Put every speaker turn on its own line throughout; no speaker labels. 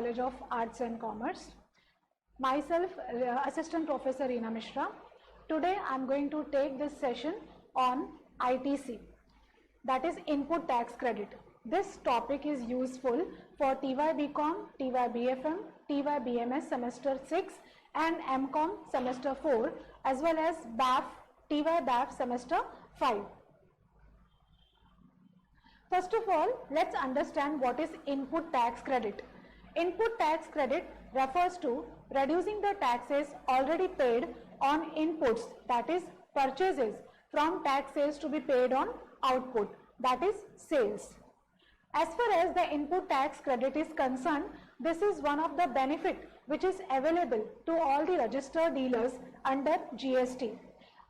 College of Arts and Commerce. Myself, Assistant Professor Reena Mishra. Today I am going to take this session on ITC, that is Input Tax Credit. This topic is useful for TY BCom, TY BFM, TY BMS Semester 6 and MCom Semester 4 as well as BAF, TY BAF Semester 5. First of all, let's understand what is input tax credit. Input tax credit refers to reducing the taxes already paid on inputs, that is purchases, from taxes to be paid on output, that is sales. As far as the input tax credit is concerned, this is one of the benefit which is available to all the registered dealers under GST.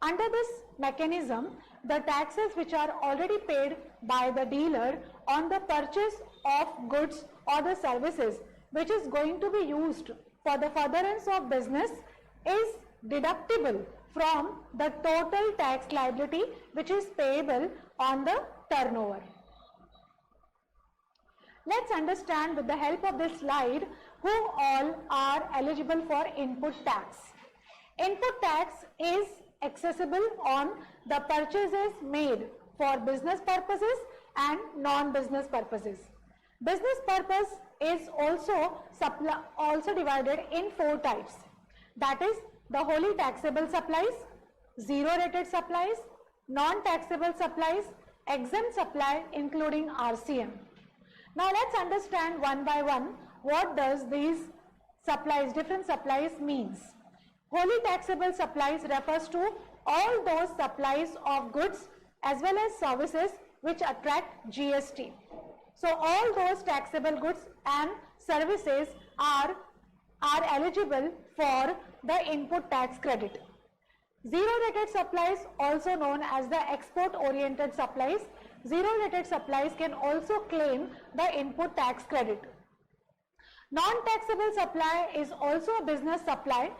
Under this mechanism, the taxes which are already paid by the dealer on the purchase of goods or the services which is going to be used for the furtherance of business is deductible from the total tax liability which is payable on the turnover. Let's understand with the help of this slide who all are eligible for input tax. Input tax is accessible on the purchases made for business purposes and non-business purposes. Business purpose is also divided in 4 types. That is the wholly taxable supplies, zero rated supplies, non-taxable supplies, exempt supply including RCM. Now let's understand one by one what does these supplies, different supplies means. Wholly taxable supplies refers to all those supplies of goods as well as services which attract GST. So all those taxable goods and services are eligible for the input tax credit. Zero rated supplies, also known as the export oriented supplies, zero rated supplies can also claim the input tax credit. Non-taxable supply is also a business supply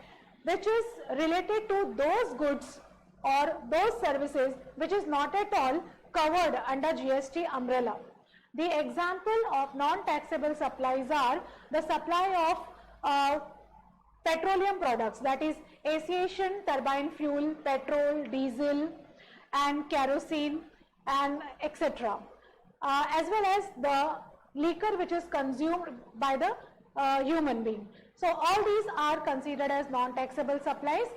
which is related to those goods or those services which is not at all covered under GST umbrella. The example of non-taxable supplies are the supply of petroleum products, that is aviation, turbine fuel, petrol, diesel and kerosene and etc. As well as the liquor which is consumed by the human being. So all these are considered as non-taxable supplies.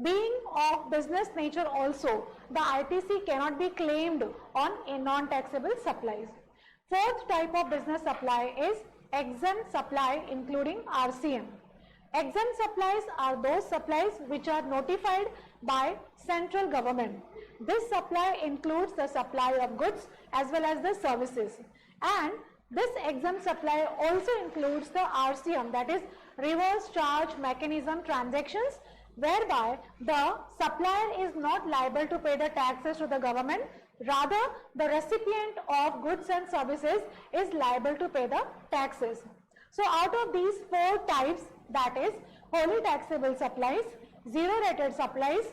Being of business nature also, the ITC cannot be claimed on a non-taxable supplies. Fourth type of business supply is exempt supply including RCM. Exempt supplies are those supplies which are notified by central government. This supply includes the supply of goods as well as the services, and this exempt supply also includes the RCM, that is reverse charge mechanism transactions, whereby the supplier is not liable to pay the taxes to the government, rather the recipient of goods and services is liable to pay the taxes. So out of these 4 types, that is wholly taxable supplies, zero rated supplies,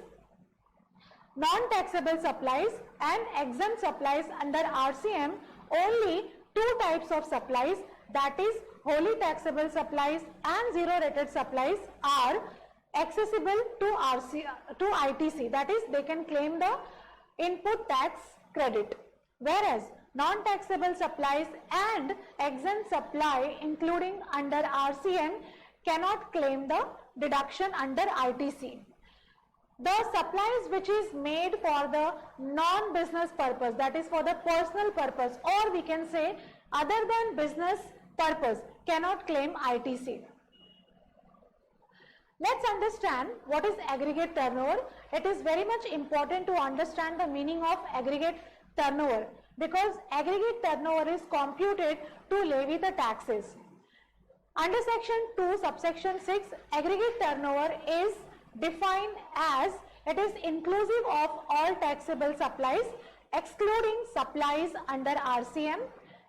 non-taxable supplies and exempt supplies under RCM, only 2 types of supplies, that is wholly taxable supplies and zero rated supplies, are accessible to ITC, that is they can claim the input tax credit, whereas non-taxable supplies and exempt supply including under RCM cannot claim the deduction under ITC. The supplies which is made for the non-business purpose, that is for the personal purpose, or we can say other than business purpose, cannot claim ITC. Let's understand what is aggregate turnover. It is very much important to understand the meaning of aggregate turnover, because aggregate turnover is computed to levy the taxes. Under section 2 subsection 6, aggregate turnover is defined as it is inclusive of all taxable supplies excluding supplies under RCM,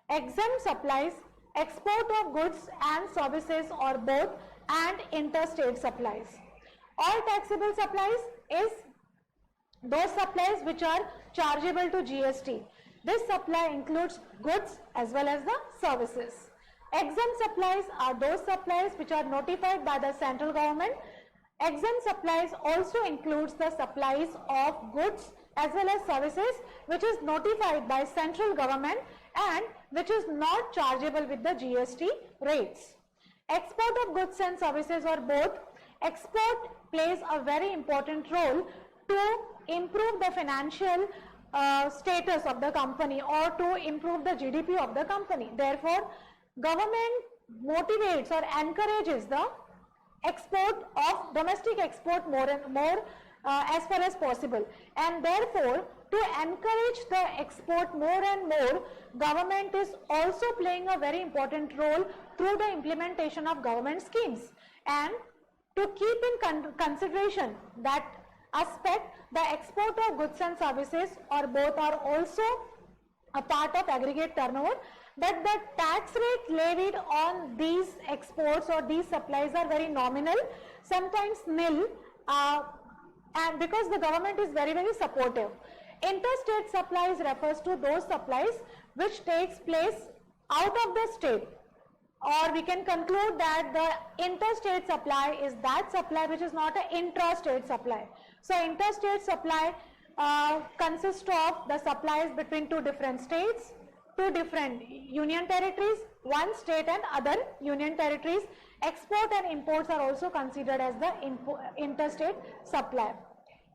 exempt supplies, export of goods and services or both, and interstate supplies. All taxable supplies is those supplies which are chargeable to GST. This supply includes goods as well as the services. Exempt supplies are those supplies which are notified by the central government. Exempt supplies also includes the supplies of goods as well as services which is notified by central government and which is not chargeable with the GST rates. Export of goods and services or both. Export plays a very important role to improve the financial status of the company or to improve the GDP of the company. Therefore, government motivates or encourages the export of domestic export more and more as far as possible, and therefore to encourage the export more and more, government is also playing a very important role through the implementation of government schemes. And to keep in consideration that aspect, the export of goods and services or both are also a part of aggregate turnover, but the tax rate levied on these exports or these supplies are very nominal, sometimes nil, and because the government is very supportive. Interstate supplies refers to those supplies which takes place out of the state, or we can conclude that the interstate supply is that supply which is not an intrastate supply. So interstate supply consists of the supplies between two different states, two different union territories, one state and other union territories. Export and imports are also considered as the interstate supply.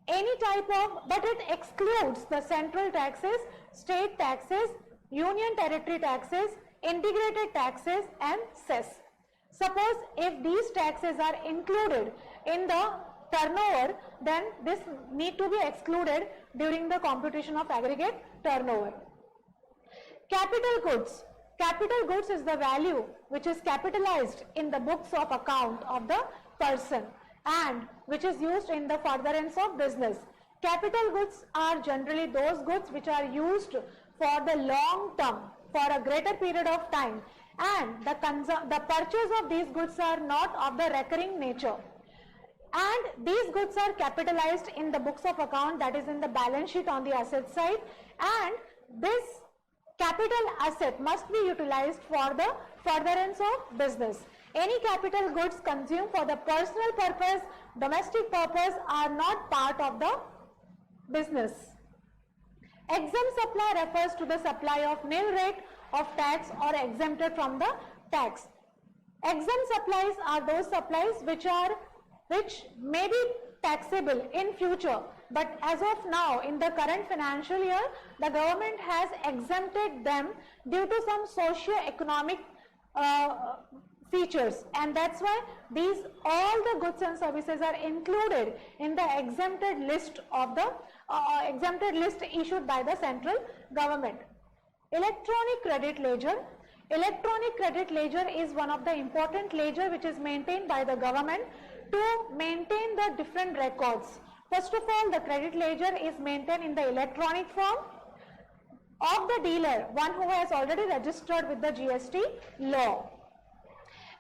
Any type of, but it excludes the central taxes, state taxes, union territory taxes, integrated taxes and cess. Suppose if these taxes are included in the turnover, then this need to be excluded during the computation of aggregate turnover. Capital goods. Capital goods is the value which is capitalized in the books of account of the person and which is used in the furtherance of business. Capital goods are generally those goods which are used for the long term, for a greater period of time, and the purchase of these goods are not of the recurring nature. And these goods are capitalized in the books of account, that is in the balance sheet on the asset side, and this capital asset must be utilized for the furtherance of business. Any capital goods consumed for the personal purpose, domestic purpose are not part of the business. Exempt supply refers to the supply of nil rate of tax or exempted from the tax. Exempt supplies are those supplies which may be taxable in future, but as of now in the current financial year the government has exempted them due to some socio-economic features, and that's why these all the goods and services are included in the exempted list of the exempted list issued by the central government. Electronic credit ledger. Electronic credit ledger is one of the important ledger which is maintained by the government to maintain the different records. First of all, the credit ledger is maintained in the electronic form of the dealer, one who has already registered with the GST law.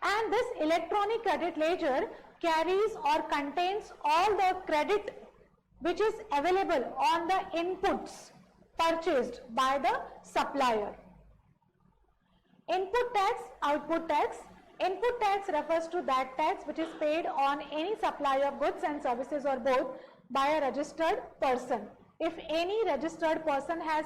And this electronic credit ledger carries or contains all the credit which is available on the inputs purchased by the supplier. Input tax, output tax. Input tax refers to that tax which is paid on any supply of goods and services or both by a registered person. If any registered person has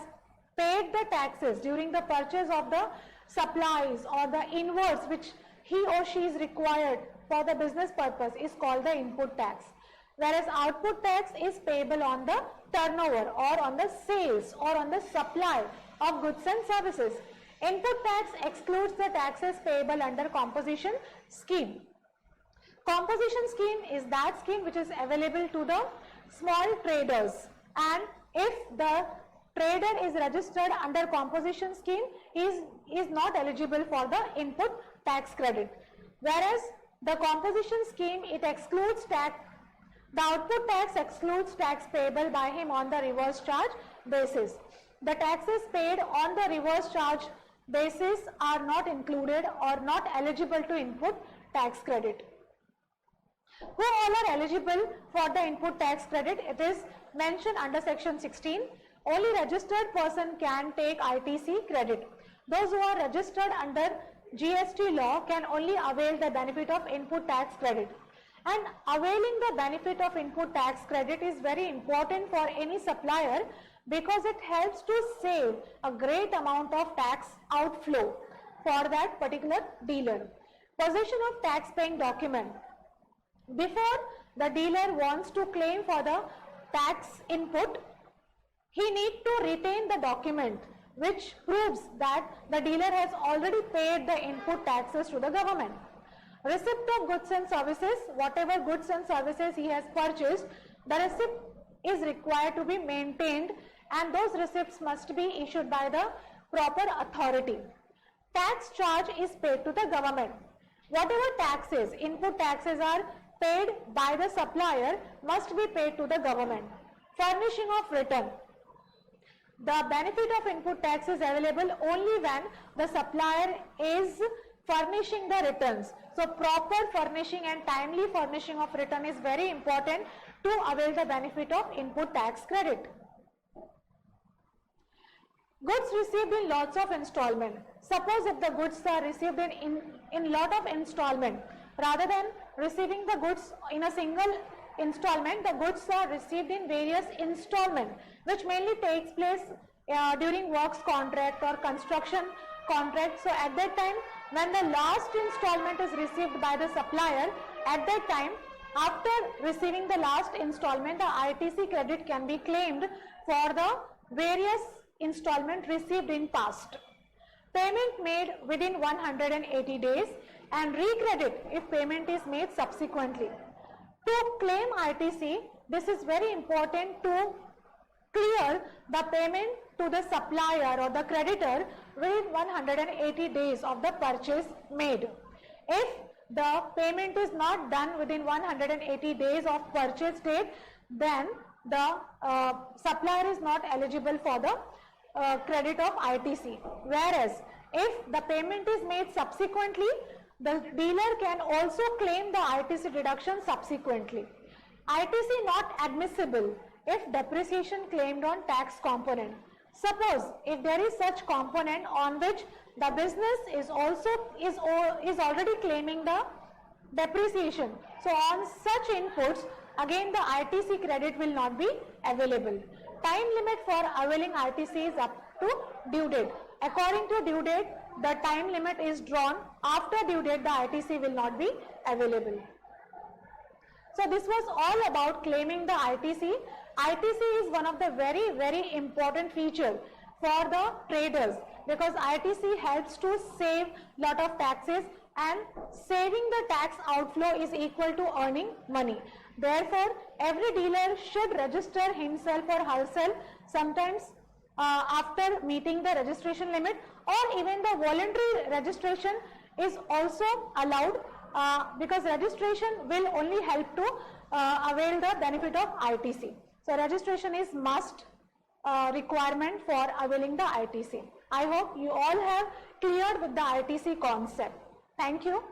paid the taxes during the purchase of the supplies or the inwards which he or she is required for the business purpose is called the input tax. Whereas output tax is payable on the turnover or on the sales or on the supply of goods and services. Input tax excludes the taxes payable under composition scheme. Composition scheme is that scheme which is available to the small traders, and if the trader is registered under composition scheme, is not eligible for the input tax credit. Whereas the composition scheme, it excludes tax, the output tax excludes tax payable by him on the reverse charge basis. The taxes paid on the reverse charge basis are not included or not eligible to input tax credit. Who all are eligible for the input tax credit? It is mentioned under section 16. Only registered person can take ITC credit. Those who are registered under GST law can only avail the benefit of input tax credit. And availing the benefit of input tax credit is very important for any supplier because it helps to save a great amount of tax outflow for that particular dealer. Possession of tax paying document. Before the dealer wants to claim for the tax input, he needs to retain the document which proves that the dealer has already paid the input taxes to the government. Receipt of goods and services, whatever goods and services he has purchased, the receipt is required to be maintained and those receipts must be issued by the proper authority. Tax charge is paid to the government. Whatever taxes, input taxes are paid by the supplier must be paid to the government. Furnishing of return. The benefit of input tax is available only when the supplier is furnishing the returns. So proper furnishing and timely furnishing of return is very important to avail the benefit of input tax credit. Goods received in lots of installment. Suppose if the goods are received in lot of installment, rather than receiving the goods in a single installment, the goods are received in various installment, which mainly takes place during works contract or construction contract. So at that time, when the last installment is received by the supplier, at that time, after receiving the last installment, the ITC credit can be claimed for the various installment received in past. Payment made within 180 days and recredit if payment is made subsequently. To claim ITC, this is very important to clear the payment to the supplier or the creditor within 180 days of the purchase made. If the payment is not done within 180 days of purchase date, then the supplier is not eligible for the credit of ITC. Whereas if the payment is made subsequently, the dealer can also claim the ITC deduction subsequently. ITC not admissible if depreciation claimed on tax component. Suppose if there is such component on which the business is already claiming the depreciation. So on such inputs, again the ITC credit will not be available. Time limit for availing ITC is up to due date. According to due date, the time limit is drawn. After due date, the ITC will not be available. So this was all about claiming the ITC. ITC is one of the very important feature for the traders because ITC helps to save lot of taxes and saving the tax outflow is equal to earning money. Therefore, every dealer should register himself or herself sometimes after meeting the registration limit, or even the voluntary registration is also allowed because registration will only help to avail the benefit of ITC. So registration is must requirement for availing the ITC. I hope you all have cleared with the ITC concept. Thank you.